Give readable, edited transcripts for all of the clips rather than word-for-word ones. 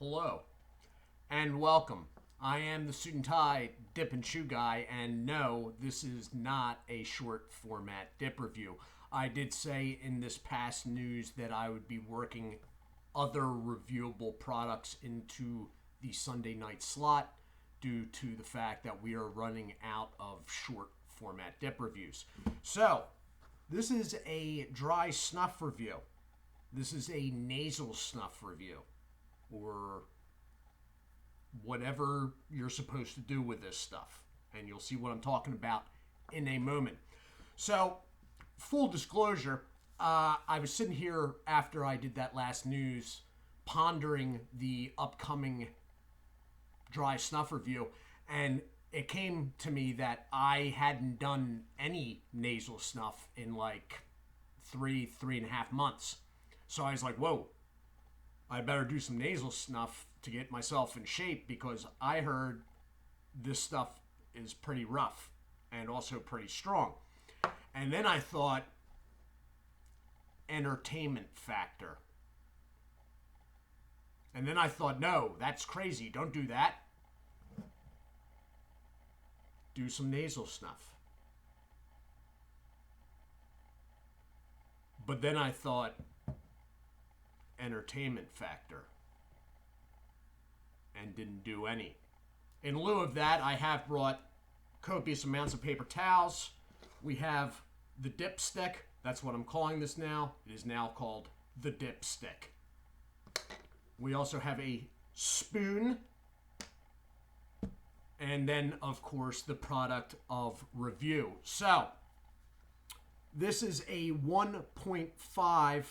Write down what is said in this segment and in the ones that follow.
Hello and welcome. I am the Suit&Tie Dip&ChewGuy, and no, this is not a short format dip review. I did say in this past news that I would be working other reviewable products into the Sunday night slot due to the fact that we are running out of short format dip reviews. So, this is a dry snuff review. This is a nasal snuff review, or whatever you're supposed to do with this stuff. And you'll see what I'm talking about in a moment. So, full disclosure, I was sitting here after I did that last news, pondering the upcoming dry snuff review, and it came to me that I hadn't done any nasal snuff in like three and a half months. So I was like, whoa, I better do some nasal snuff to get myself in shape, because I heard this stuff is pretty rough and also pretty strong. And then I thought, entertainment factor. And then I thought, no, that's crazy. Don't do that. Do some nasal snuff. But then I thought, entertainment factor, and didn't do any. In lieu of that, I have brought copious amounts of paper towels. We have the dipstick. That's what I'm calling this now. It is now called the dipstick. We also have a spoon. And then, of course, the product of review. So, this is a 1.5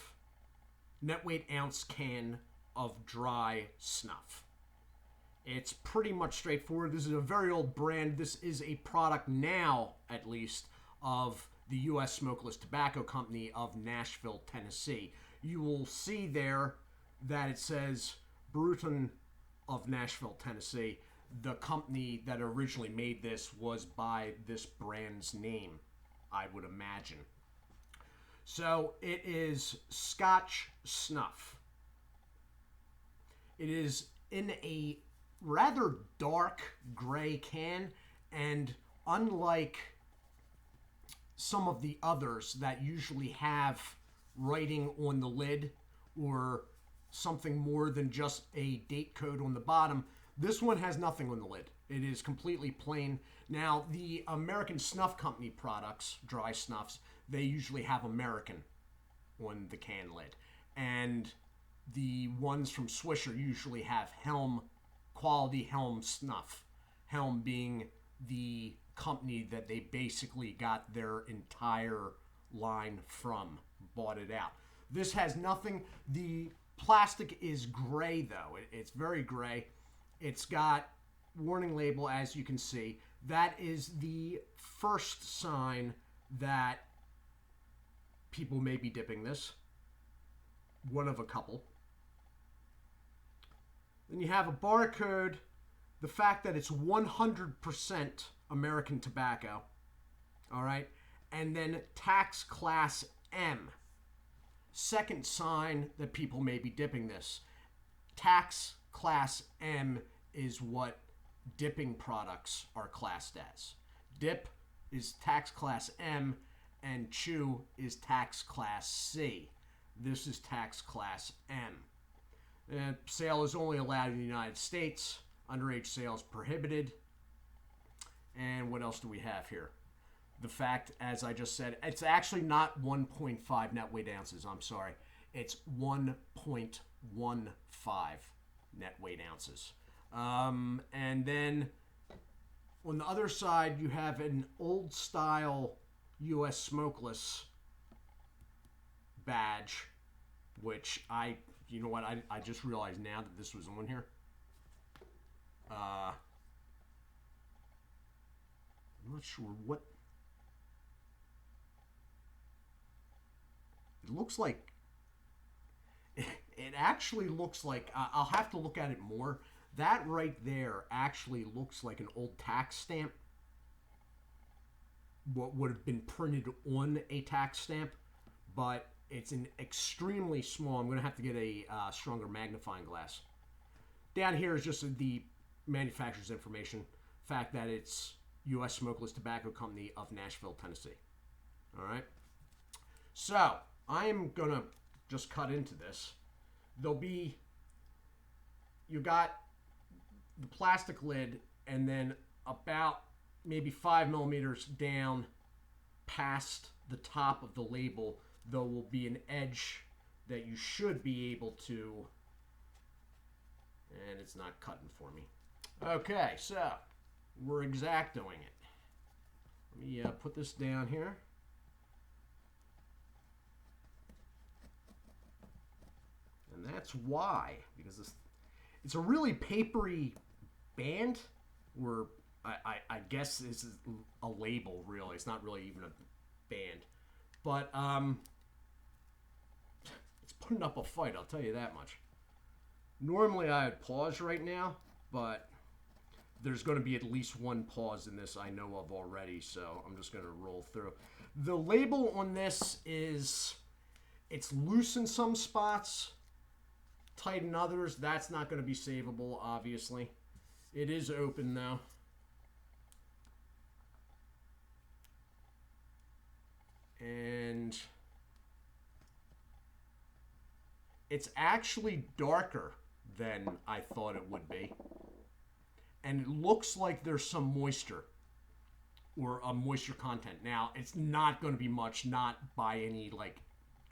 net weight ounce can of dry snuff. It's pretty much straightforward. This is a very old brand. This is a product now, at least, of the U.S. Smokeless Tobacco Company of Nashville, Tennessee. You will see there that it says Bruton of Nashville, Tennessee. The company that originally made this was by this brand's name, I would imagine. So it is Scotch Snuff. It is in a rather dark gray can, and unlike some of the others that usually have writing on the lid or something more than just a date code on the bottom, this one has nothing on the lid. It is completely plain. Now, the American Snuff Company products, dry snuffs, they usually have American on the can lid. And the ones from Swisher usually have Helm, quality Helm snuff. Helm being the company that they basically got their entire line from, bought it out. This has nothing. The plastic is gray, though. It's very gray. It's got warning label, as you can see. That is the first sign that people may be dipping this. One of a couple. Then you have a barcode. The fact that it's 100% American tobacco. All right. And then tax class M. Second sign that people may be dipping this. Tax class M is what dipping products are classed as. Dip is tax class M, and chew is tax class C. This is tax class M. Sale is only allowed in the United States. Underage sales prohibited. And what else do we have here? The fact, as I just said, it's actually not 1.5 net weight ounces. I'm sorry. It's 1.15 net weight ounces. And then on the other side, you have an old style U.S. Smokeless badge, which you know what, I just realized now that this was on here. I'm not sure what. It looks like. It actually looks like. I'll have to look at it more. That right there actually looks like an old tax stamp. What would have been printed on a tax stamp, but it's an extremely small. I'm going to have to get a stronger magnifying glass. Down here is just the manufacturer's information. Fact that it's U.S. Smokeless Tobacco Company of Nashville, Tennessee. All right. So I am gonna just cut into this. There'll be, you got the plastic lid, and then about maybe 5 millimeters down past the top of the label, there will be an edge that you should be able to, and it's not cutting for me. Okay, so we're exactoing it. Let me put this down here. And that's why, because it's a really papery band, where I guess this is a label, really. It's not really even a band. But it's putting up a fight, I'll tell you that much. Normally I would pause right now, but there's going to be at least one pause in this I know of already, so I'm just going to roll through. The label on this is, it's loose in some spots, tight in others. That's not going to be savable, obviously. It is open, though. And it's actually darker than I thought it would be. And it looks like there's some moisture, or a moisture content. Now, it's not going to be much, not by any like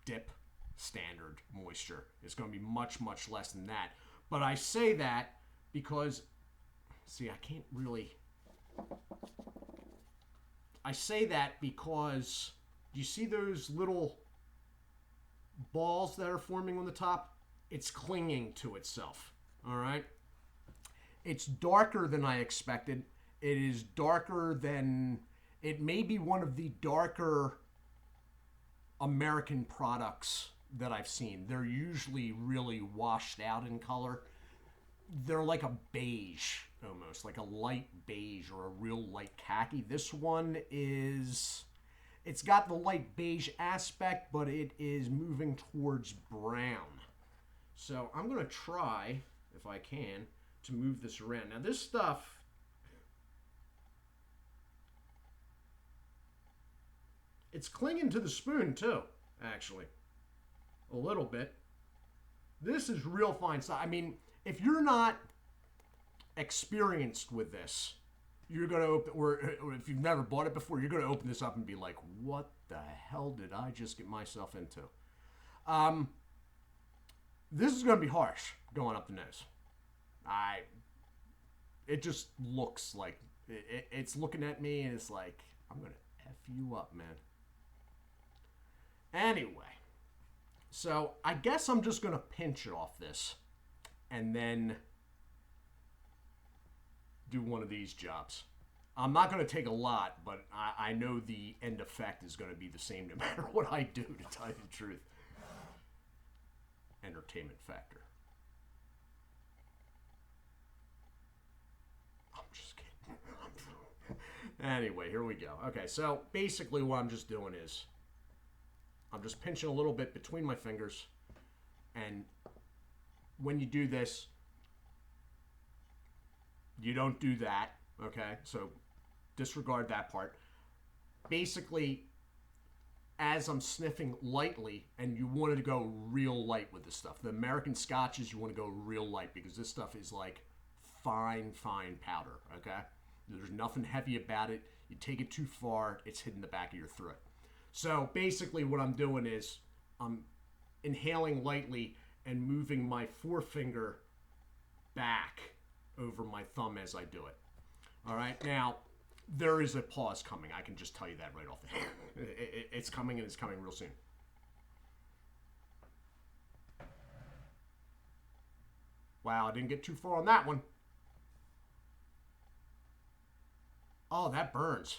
dip standard moisture. It's going to be much, much less than that. But I say that because, see, I can't really, I say that because, do you see those little balls that are forming on the top? It's clinging to itself, all right? It's darker than I expected. It is darker than, it may be one of the darker American products that I've seen. They're usually really washed out in color. They're like a beige, almost, like a light beige or a real light khaki. This one is, it's got the light beige aspect, but it is moving towards brown. So I'm going to try, if I can, to move this around. Now this stuff, it's clinging to the spoon too, actually. A little bit. This is real fine stuff. I mean, if you're not experienced with this, you're going to open, or if you've never bought it before, you're going to open this up and be like, what the hell did I just get myself into? This is going to be harsh going up the nose. It just looks like, it's looking at me and it's like, I'm going to F you up, man. Anyway, so I guess I'm just going to pinch it off this and then do one of these jobs. I'm not going to take a lot, but I know the end effect is going to be the same no matter what I do, to tell you the truth. Entertainment factor. I'm just kidding. Anyway, here we go. Okay, so basically what I'm just doing is I'm just pinching a little bit between my fingers, and when you do this, you don't do that, okay? So disregard that part. Basically, as I'm sniffing lightly, and you wanted to go real light with this stuff. The American scotches, you want to go real light because this stuff is like fine, fine powder, okay? There's nothing heavy about it. You take it too far, it's hitting the back of your throat. So basically what I'm doing is I'm inhaling lightly and moving my forefinger back over my thumb as I do it. All right, now there is a pause coming. I can just tell you that right off the hand. It's coming, and it's coming real soon. Wow, I didn't get too far on that one. Oh, that burns.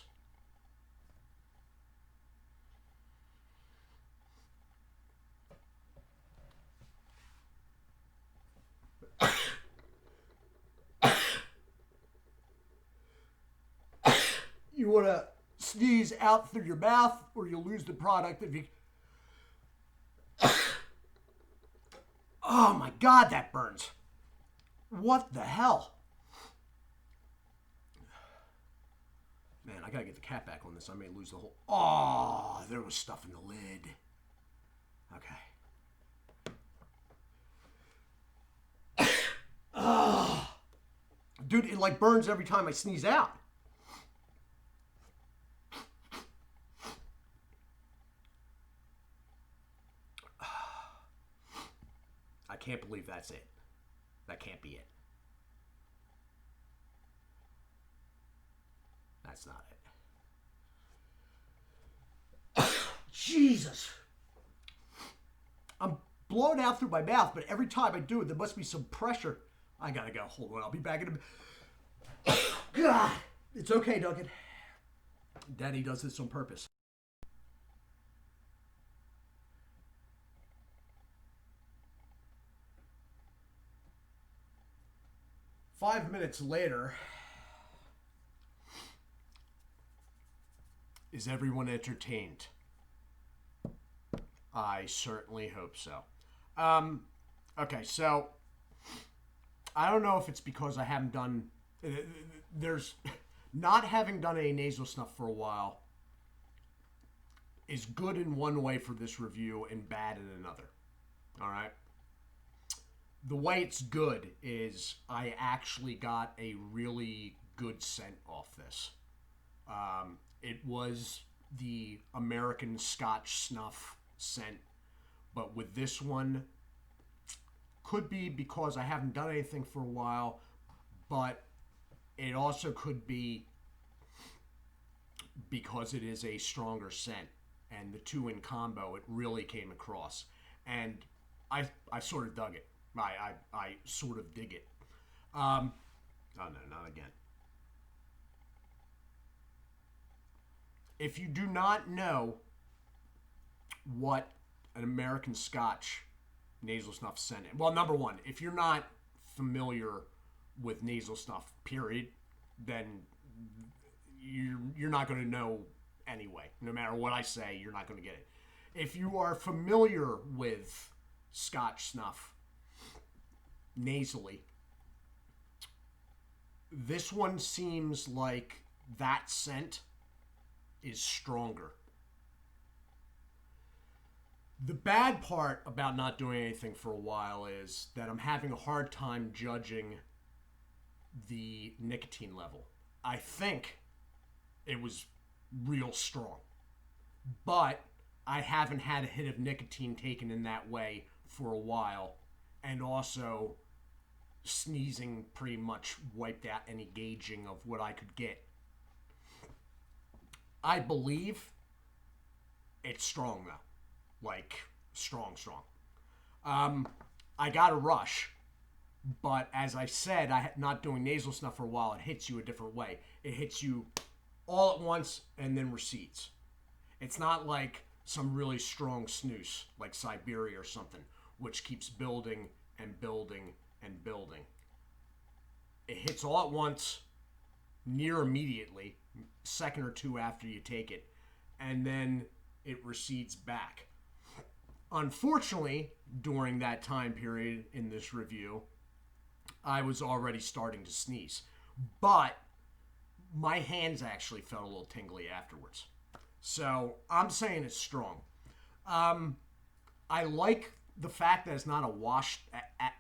You want to sneeze out through your mouth, or you'll lose the product if you... Oh my God, that burns. What the hell? Man, I gotta get the cap back on this. I may lose the whole... Oh, there was stuff in the lid. Okay. Dude, it like burns every time I sneeze out. I can't believe that's it. That can't be it. That's not it. Jesus. I'm blowing out through my mouth, but every time I do it, there must be some pressure. I gotta go. Hold on. I'll be back in a... God. It's okay, Duncan. Daddy does this on purpose. Five minutes later, is everyone entertained? I certainly hope so. Okay, so I don't know if it's because I haven't done... There's... Not having done any nasal snuff for a while is good in one way for this review and bad in another. All right? The way it's good is I actually got a really good scent off this. It was the American Scotch Snuff scent, but with this one, could be because I haven't done anything for a while, but it also could be because it is a stronger scent, and the two in combo, it really came across, and I sort of dug it. I sort of dig it. Oh no, not again. If you do not know what an American Scotch nasal snuff scent is, well, number one, if you're not familiar with nasal snuff, period, then you're not going to know anyway. No matter what I say, you're not going to get it. If you are familiar with Scotch snuff nasally, this one seems like that scent is stronger. The bad part about not doing anything for a while is that I'm having a hard time judging the nicotine level. I think it was real strong, but I haven't had a hit of nicotine taken in that way for a while, and also sneezing pretty much wiped out any gauging of what I could get. I believe it's strong though, like strong. I got a rush, but as I said, not doing nasal snuff for a while. It hits you a different way. It hits you all at once and then recedes. It's not like some really strong snooze like Siberia or something, which keeps building and building and building. It hits all at once, near immediately, second or two after you take it, and then it recedes back. Unfortunately, during that time period in this review, I was already starting to sneeze. But my hands actually felt a little tingly afterwards. So I'm saying it's strong. I like the fact that it's not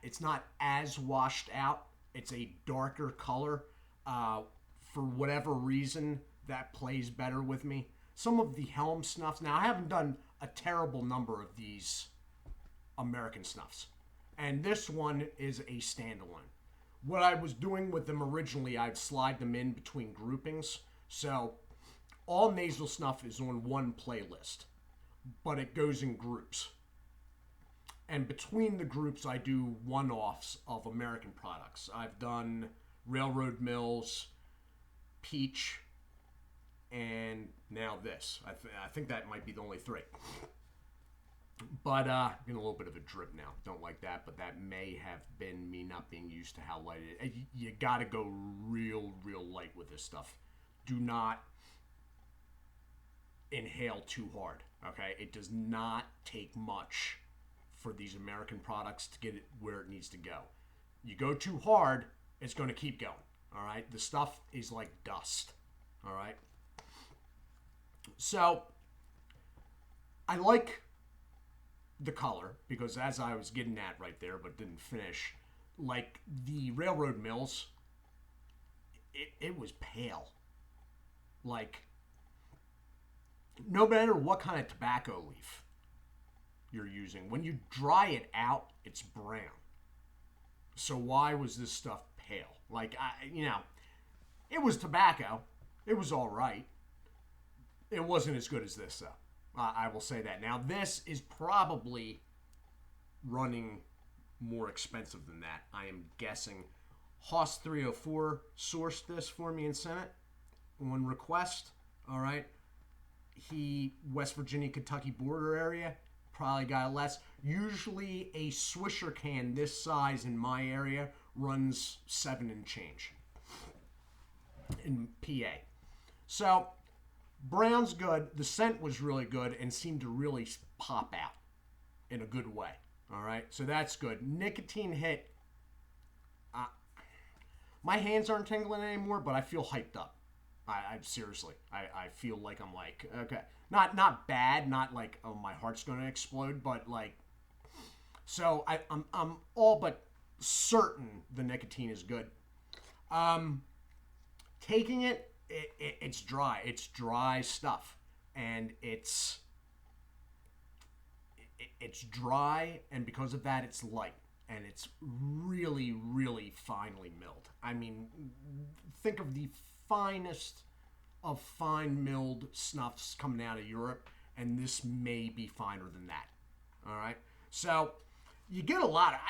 it's not as washed out. It's a darker color. For whatever reason, that plays better with me. Some of the Helm snuffs. Now, I haven't done a terrible number of these American snuffs, and this one is a standalone. What I was doing with them originally, I'd slide them in between groupings. So all nasal snuff is on one playlist, but it goes in groups. And between the groups, I do one-offs of American products. I've done Railroad Mills, Peach, and now this. I think that might be the only three. But in a little bit of a drip now. Don't like that, but that may have been me not being used to how light it is. You gotta go real light with this stuff. Do not inhale too hard, okay? It does not take much for these American products to get it where it needs to go. You go too hard, it's going to keep going. All right. The stuff is like dust. All right. So I like the color because, as I was getting at right there, but didn't finish, like the Railroad Mills, it was pale. Like, no matter what kind of tobacco leaf you're using, when you dry it out, it's brown. So why was this stuff pale? Like, it was tobacco. It was all right. It wasn't as good as this, though. I will say that. Now, this is probably running more expensive than that. I am guessing. Hoss 304 sourced this for me and sent it on request. All right. West Virginia, Kentucky border area, probably got less. Usually a Swisher can this size in my area runs $7 and change in PA. So brown's good. The scent was really good and seemed to really pop out in a good way. All right, so that's good. Nicotine hit. My hands aren't tingling anymore, but I feel hyped up. I seriously, I feel like I'm like, okay, not bad, not like, oh, my heart's gonna explode, but like, so I'm all but certain the nicotine is good. Taking it's dry stuff, and it's dry, and because of that, it's light, and it's really, really finely milled. I mean, think of the finest of fine milled snuffs coming out of Europe, and this may be finer than that. All right, so you get a lot of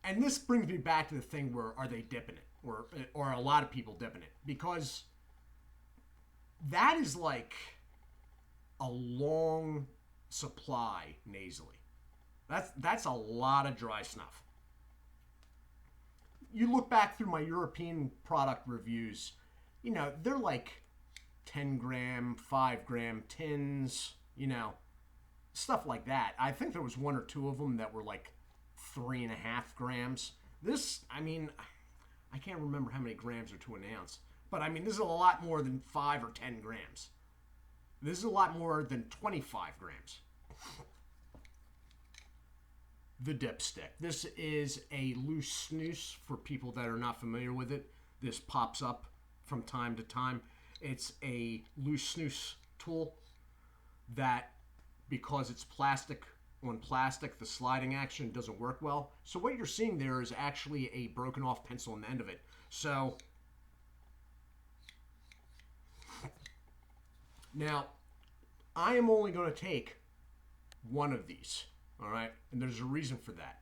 and this brings me back to the thing where are they dipping it, or a lot of people dipping it, because that is like a long supply nasally. That's a lot of dry snuff. You look back through my European product reviews, they're like 10 gram, 5 gram tins, stuff like that. I think there was one or two of them that were like 3.5 grams. This, I can't remember how many grams are to an ounce, but this is a lot more than 5 or 10 grams. This is a lot more than 25 grams. The dipstick. This is a loose snus for people that are not familiar with it. This pops up from time to time. It's a loose snus tool that, because it's plastic on plastic, the sliding action doesn't work well. So what you're seeing there is actually a broken off pencil on the end of it. So now I am only going to take one of these. All right, and there's a reason for that.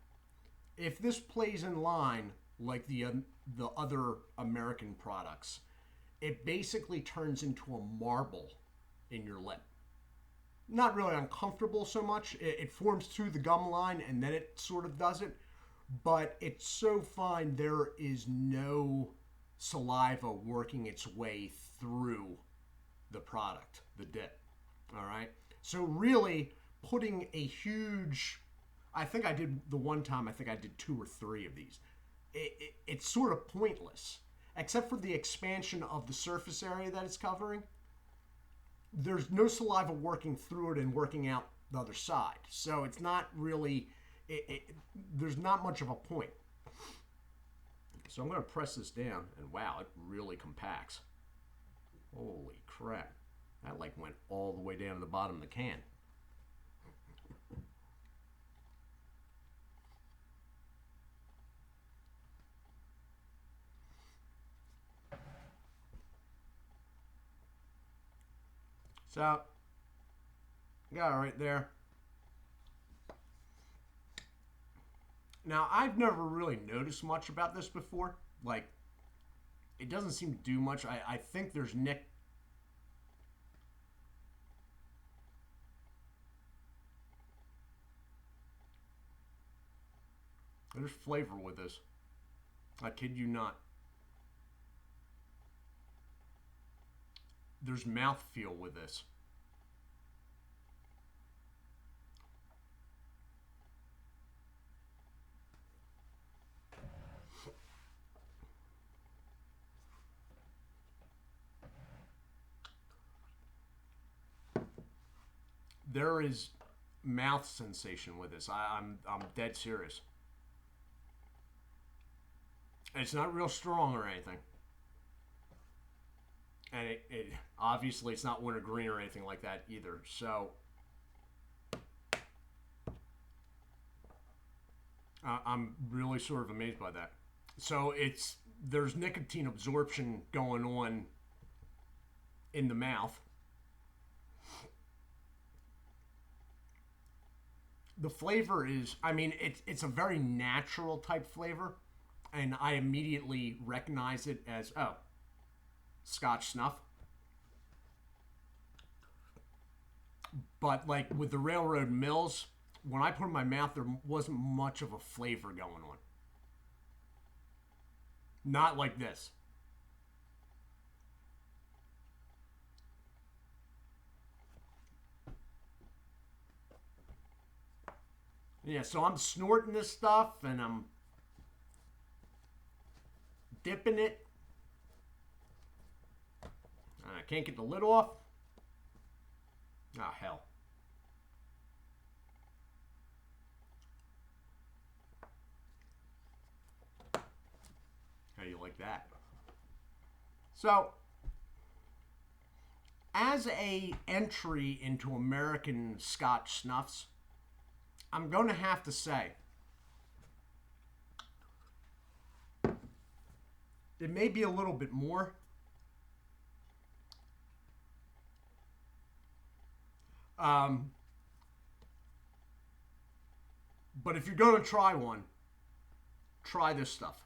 If this plays in line like the other American products, it basically turns into a marble in your lip. Not really uncomfortable so much. It forms through the gum line, and then it sort of does it. But it's so fine, there is no saliva working its way through the product, the dip. All right, so really, putting a huge, I think I did the one time, I think I did 2 or 3 of these. It's sort of pointless, except for the expansion of the surface area that it's covering. There's no saliva working through it and working out the other side. So it's not really, there's not much of a point. So I'm going to press this down, and wow, it really compacts. Holy crap. That like went all the way down to the bottom of the can. So, got it right there. Now, I've never really noticed much about this before. Like, it doesn't seem to do much. I think there's there's flavor with this. I kid you not. There's mouthfeel with this. there is mouth sensation with this. I'm dead serious. It's not real strong or anything. And it obviously it's not wintergreen or anything like that either. So I'm really sort of amazed by that. So there's nicotine absorption going on in the mouth. The flavor is, I mean, it's a very natural type flavor, and I immediately recognize it as, oh, Scotch Snuff. But like with the Railroad Mills, when I put it in my mouth, there wasn't much of a flavor going on. Not like this. Yeah, so I'm snorting this stuff and I'm dipping it. I can't get the lid off. Oh, hell. How do you like that? So, as a entry into American Scotch Snuffs, I'm going to have to say, it may be a little bit more. But if you're going to try one, try this stuff.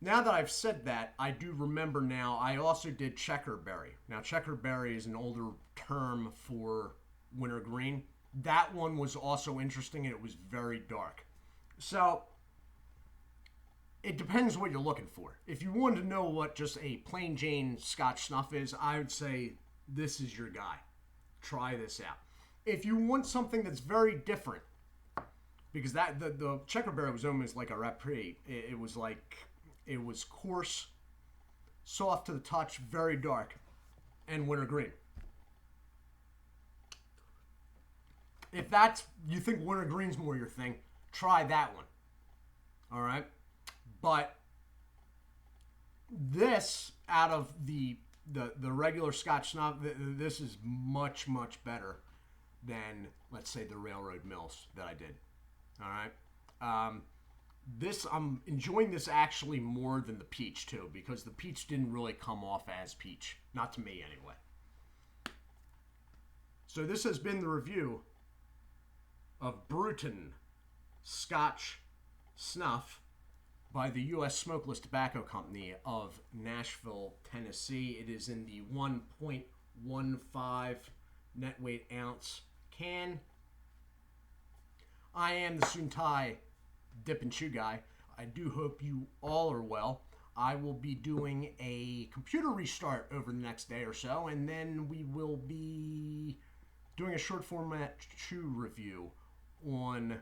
Now that I've said that, I do remember now, I also did checkerberry. Now, checkerberry is an older term for wintergreen. That one was also interesting, and it was very dark. So, it depends what you're looking for. If you wanted to know what just a plain Jane Scotch Snuff is, I would say this is your guy. Try this out. If you want something that's very different, because the checkerberry was almost like a rapide. It was like, it was coarse, soft to the touch, very dark, and wintergreen. If you think wintergreen's more your thing, try that one. All right? But this, out of the regular Scotch Snuff, this is much, much better than, let's say, the Railroad Mills that I did. All right? I'm enjoying this actually more than the peach, too, because the peach didn't really come off as peach. Not to me, anyway. So this has been the review of Bruton Scotch Snuff by the U.S. Smokeless Tobacco Company of Nashville, Tennessee. It is in the 1.15 net weight ounce can. I am the Suit&Tie Dip&ChewGuy. I do hope you all are well. I will be doing a computer restart over the next day or so, and then we will be doing a short format chew review on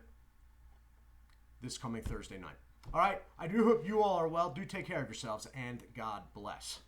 this coming Thursday night. All right, I do hope you all are well. Do take care of yourselves, and God bless.